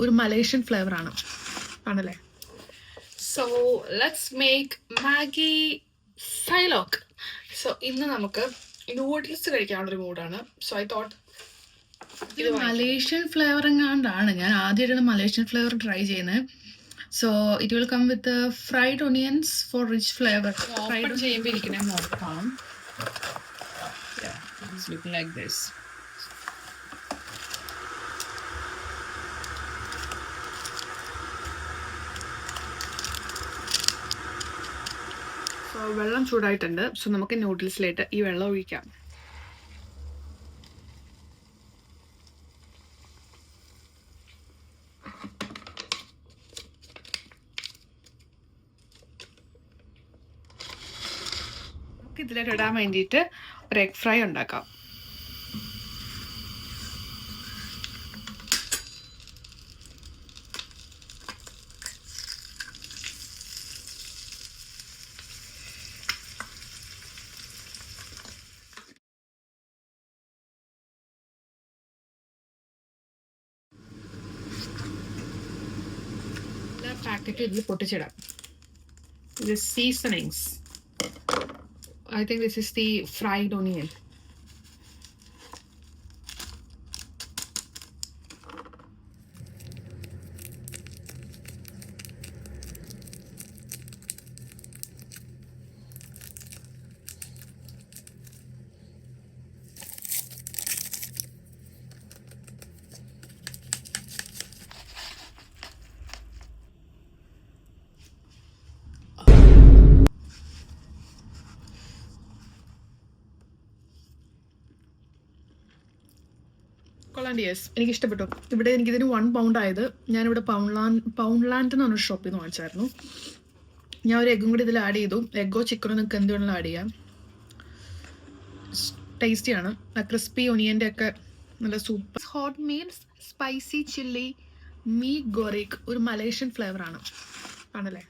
ഒരു Malaysian flavour ആണല്ലേ. So let's make Maggi സൈലോക്ക്. സോ ഇന്ന് നമുക്ക് നൂഡിൽസ് കഴിക്കാനുള്ളൊരു മൂഡാണ്. സോ ഐ തോട്ട് ഇത് മലേഷ്യൻ ഫ്ലേവർ എങ്ങാണ്ടാണ്. ഞാൻ ആദ്യമായിട്ടാണ് മലേഷ്യൻ ഫ്ലേവർ ട്രൈ ചെയ്യുന്നത്. So it will come with fried onions for rich flavour. Fried ചെയ്യുമ്പോൾ ഇരിക്കണേ നോക്കാം. It's looking like this. So വെള്ളം ചൂടായിട്ടുണ്ട്. സോ നമുക്ക് നൂഡിൽസിലേക്ക് ഈ വെള്ളം ഒഴിക്കാം. നമുക്ക് ഇതിലേക്ക് ഇടാൻ വേണ്ടിയിട്ട് ഒരു എഗ് ഫ്രൈ ഉണ്ടാക്കാം. പാക്കറ്റ് ഇതിൽ പൊട്ടിച്ചിടാം. ഇത് seasonings. I think this is the fried onion. കൊളാണ്ടിയസ് എനിക്ക് ഇഷ്ടപ്പെട്ടു. ഇവിടെ എനിക്കിതിന് 1 pound ആയത് ഞാനിവിടെ പൗണ്ട്ലാൻഡ് എന്ന് പറഞ്ഞൊരു ഷോപ്പിൽ നിന്ന് വാങ്ങിച്ചായിരുന്നു. ഞാൻ ഒരു എഗ്ഗും കൂടി ഇതിൽ ആഡ് ചെയ്തു. എഗ്ഗോ ചിക്കനോ നിങ്ങൾക്ക് എന്ത് വേണമെങ്കിലും ആഡ് ചെയ്യാം. ടേസ്റ്റിയാണ്. ആ ക്രിസ്പി ഒനിയൻ്റെ ഒക്കെ നല്ല super. Hot meals spicy chilli mee goreng ഒരു മലേഷ്യൻ ഫ്ലേവർ ആണല്ലേ.